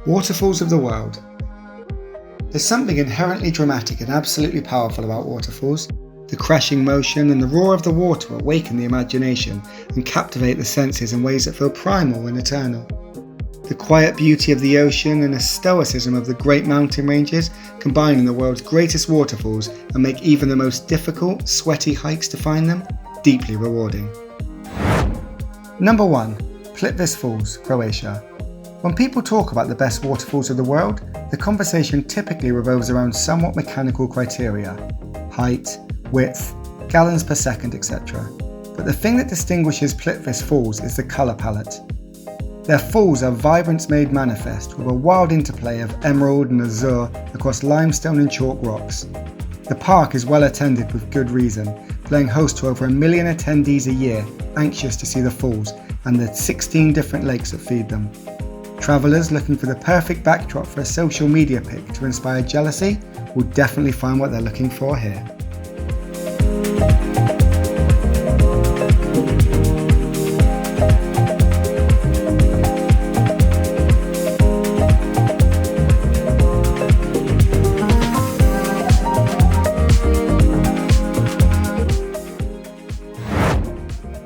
Waterfalls of the world. There's something inherently dramatic and absolutely powerful about waterfalls. The crashing motion and the roar of the water awaken the imagination and captivate the senses in ways that feel primal and eternal. The quiet beauty of the ocean and the stoicism of the great mountain ranges combine in the world's greatest waterfalls and make even the most difficult, sweaty hikes to find them deeply rewarding. Number 1. PLITVICE Falls, Croatia. When people talk about the best waterfalls of the world, the conversation typically revolves around somewhat mechanical criteria: height, width, gallons per second, etc. But the thing that distinguishes PLITVICE Falls is the colour palette. Their falls are vibrance made manifest, with a wild interplay of emerald and azure across limestone and chalk rocks. The park is well attended with good reason, playing host to over 1 million attendees a year anxious to see the falls and the 16 different lakes that feed them. Travellers looking for the perfect backdrop for a social media pic to inspire jealousy will definitely find what they're looking for here.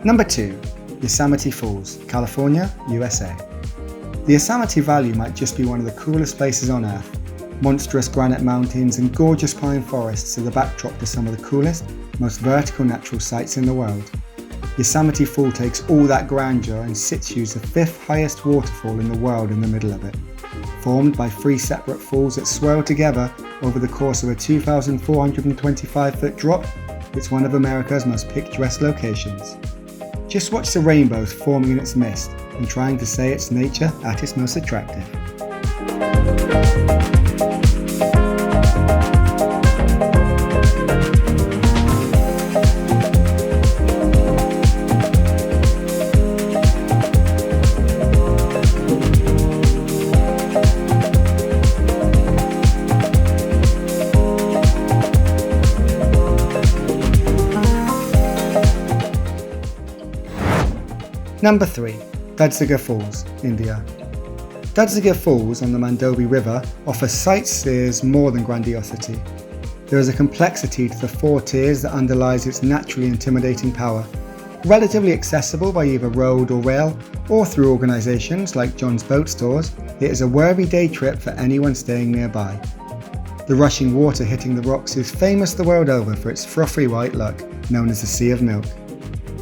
Number 2. Yosemite Falls, California, USA. The Yosemite Valley might just be one of the coolest places on Earth. Monstrous granite mountains and gorgeous pine forests are the backdrop to some of the coolest, most vertical natural sights in the world. Yosemite Fall takes all that grandeur and sits you as the 5th highest waterfall in the world in the middle of it. Formed by 3 separate falls that swirl together over the course of a 2,425-foot drop, it's one of America's most picturesque locations. Just watch the rainbows forming in its mist and trying to say it's nature at its most attractive. Number 3. DUDHSAGAR Falls, India. DUDHSAGAR Falls on the Mandobi River offer sightseers more than grandiosity. There is a complexity to the 4 tiers that underlies its naturally intimidating power. Relatively accessible by either road or rail, or through organisations like John's Boat Stores, it is a worthy day trip for anyone staying nearby. The rushing water hitting the rocks is famous the world over for its frothy white look, known as the Sea of Milk.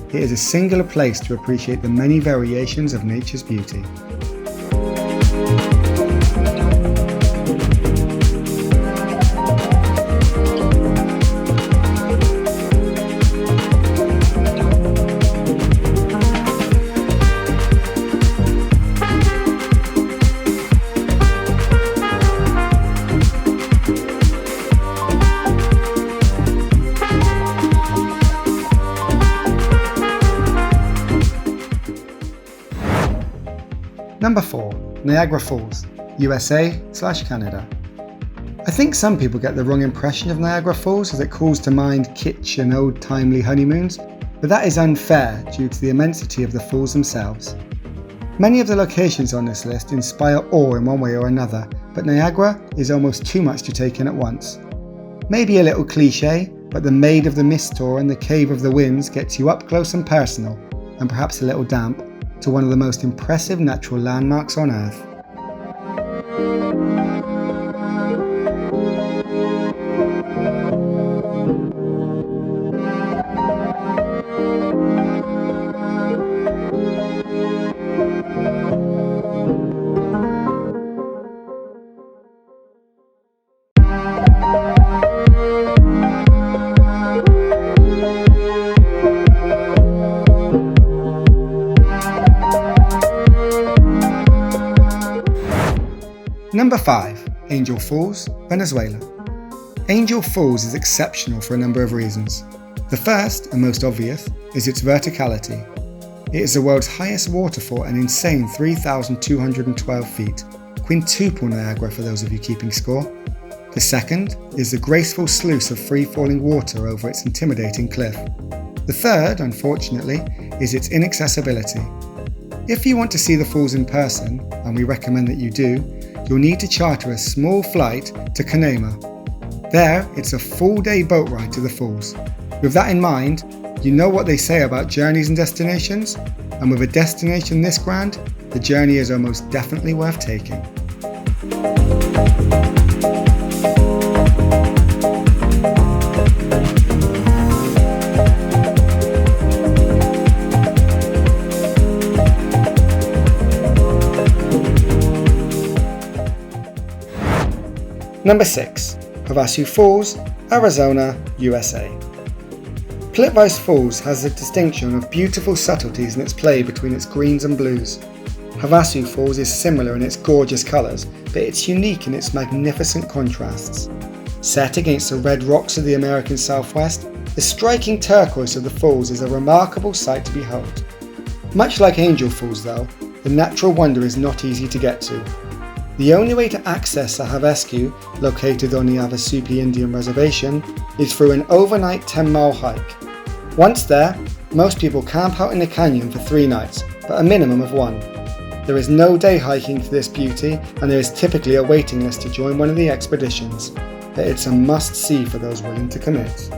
It is a singular place to appreciate the many variations of nature's beauty. Number 4. Niagara Falls, USA/Canada. I think some people get the wrong impression of Niagara Falls as it calls to mind kitsch and old-timely honeymoons, but that is unfair due to the immensity of the falls themselves. Many of the locations on this list inspire awe in one way or another, but Niagara is almost too much to take in at once. Maybe a little cliché, but the Maid of the Mist tour and the Cave of the Winds gets you up close and personal, and perhaps a little damp, to one of the most impressive natural landmarks on Earth. Number 5. Angel Falls, Venezuela. Angel Falls is exceptional for a number of reasons. The first, and most obvious, is its verticality. It is the world's highest waterfall, an insane 3,212 feet, quintuple Niagara for those of you keeping score. The second is the graceful sluice of free-falling water over its intimidating cliff. The third, unfortunately, is its inaccessibility. If you want to see the falls in person, and we recommend that you do, you'll need to charter a small flight to Kanema. There, it's a full-day boat ride to the falls. With that in mind, you know what they say about journeys and destinations? And with a destination this grand, the journey is almost definitely worth taking. Number 6. HAVASU Falls, Arizona, USA. PLITVICE Falls has the distinction of beautiful subtleties in its play between its greens and blues. HAVASU Falls is similar in its gorgeous colours, but it's unique in its magnificent contrasts. Set against the red rocks of the American Southwest, the striking turquoise of the falls is a remarkable sight to behold. Much like Angel Falls though, the natural wonder is not easy to get to. The only way to access the HAVASU, located on the Havasupai Indian Reservation, is through an overnight 10-mile hike. Once there, most people camp out in the canyon for 3 nights, but a minimum of 1. There is no day hiking to this beauty, and there is typically a waiting list to join one of the expeditions, but it's a must-see for those willing to commit.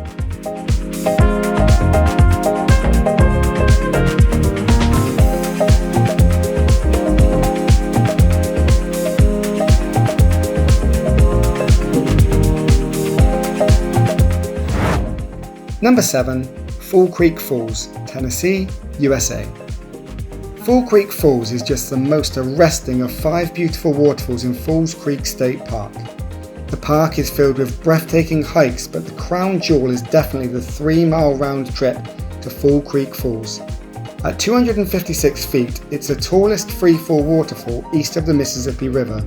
Number 7. Fall Creek Falls, Tennessee, USA. Fall Creek Falls is just the most arresting of 5 beautiful waterfalls in Falls Creek State Park. The park is filled with breathtaking hikes, but the crown jewel is definitely the 3-mile round trip to Fall Creek Falls. At 256 feet, it's the tallest free-fall waterfall east of the Mississippi River.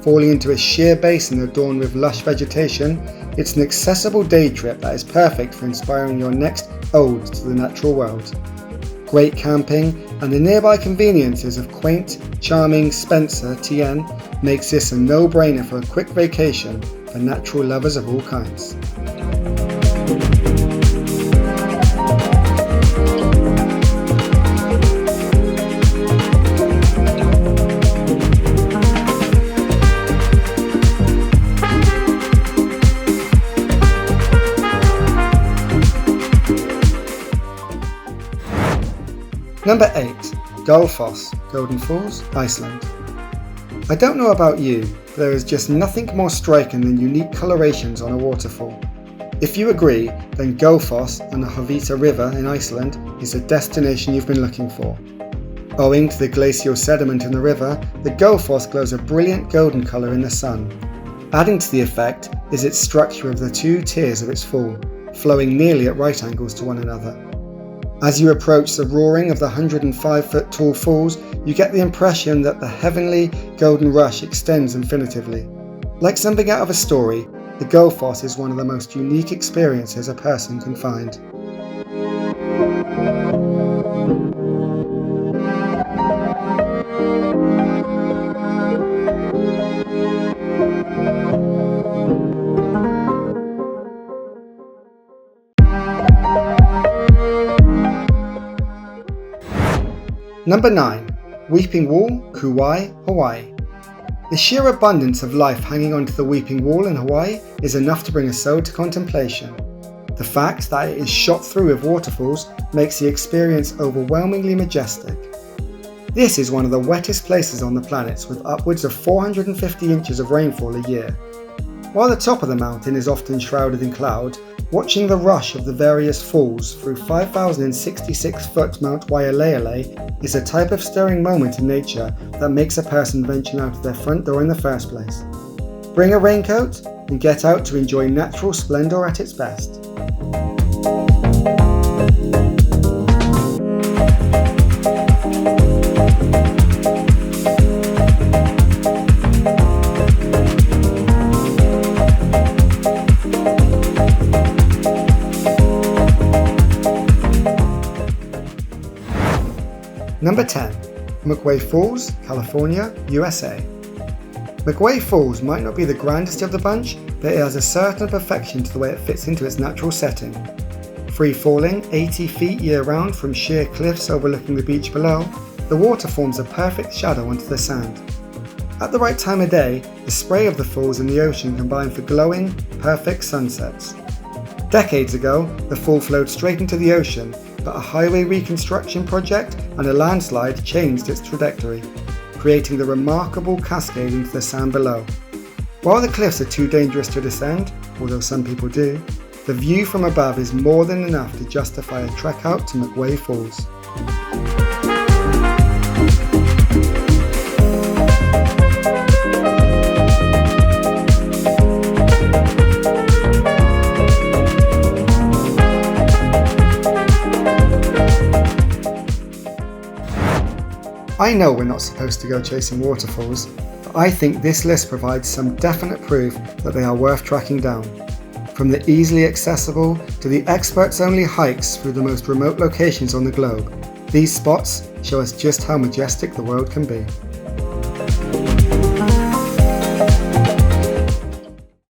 Falling into a sheer basin adorned with lush vegetation, it's an accessible day trip that is perfect for inspiring your next ode to the natural world. Great camping and the nearby conveniences of quaint, charming Spencer, TN, makes this a no-brainer for a quick vacation for natural lovers of all kinds. Number 8. GULFOSS, Golden Falls, Iceland. I don't know about you, but there is just nothing more striking than unique colorations on a waterfall. If you agree, then GULFOSS and the Havita River in Iceland is the destination you've been looking for. Owing to the glacial sediment in the river, the GULFOSS glows a brilliant golden colour in the sun. Adding to the effect is its structure of the 2 tiers of its fall, flowing nearly at right angles to one another. As you approach the roaring of the 105-foot tall falls, you get the impression that the heavenly golden rush extends infinitively. Like something out of a story, the GULFOSS is one of the most unique experiences a person can find. Number 9. Weeping Wall, Kauai, Hawaii. The sheer abundance of life hanging onto the Weeping Wall in Hawaii is enough to bring a soul to contemplation. The fact that it is shot through with waterfalls makes the experience overwhelmingly majestic. This is one of the wettest places on the planet, with upwards of 450 inches of rainfall a year. While the top of the mountain is often shrouded in cloud, watching the rush of the various falls through 5,066-foot Mount Waialeale is a type of stirring moment in nature that makes a person venture out of their front door in the first place. Bring a raincoat and get out to enjoy natural splendour at its best. Number 10. MCWAY Falls, California, USA. MCWAY Falls might not be the grandest of the bunch, but it has a certain perfection to the way it fits into its natural setting. Free falling 80 feet year-round from sheer cliffs overlooking the beach below, the water forms a perfect shadow onto the sand. At the right time of day, the spray of the falls and the ocean combine for glowing, perfect sunsets. Decades ago, the fall flowed straight into the ocean, but a highway reconstruction project and a landslide changed its trajectory, creating the remarkable cascade into the sand below. While the cliffs are too dangerous to descend, although some people do, the view from above is more than enough to justify a trek out to MCWAY Falls. I know we're not supposed to go chasing waterfalls, but I think this list provides some definite proof that they are worth tracking down. From the easily accessible to the experts-only hikes through the most remote locations on the globe, these spots show us just how majestic the world can be.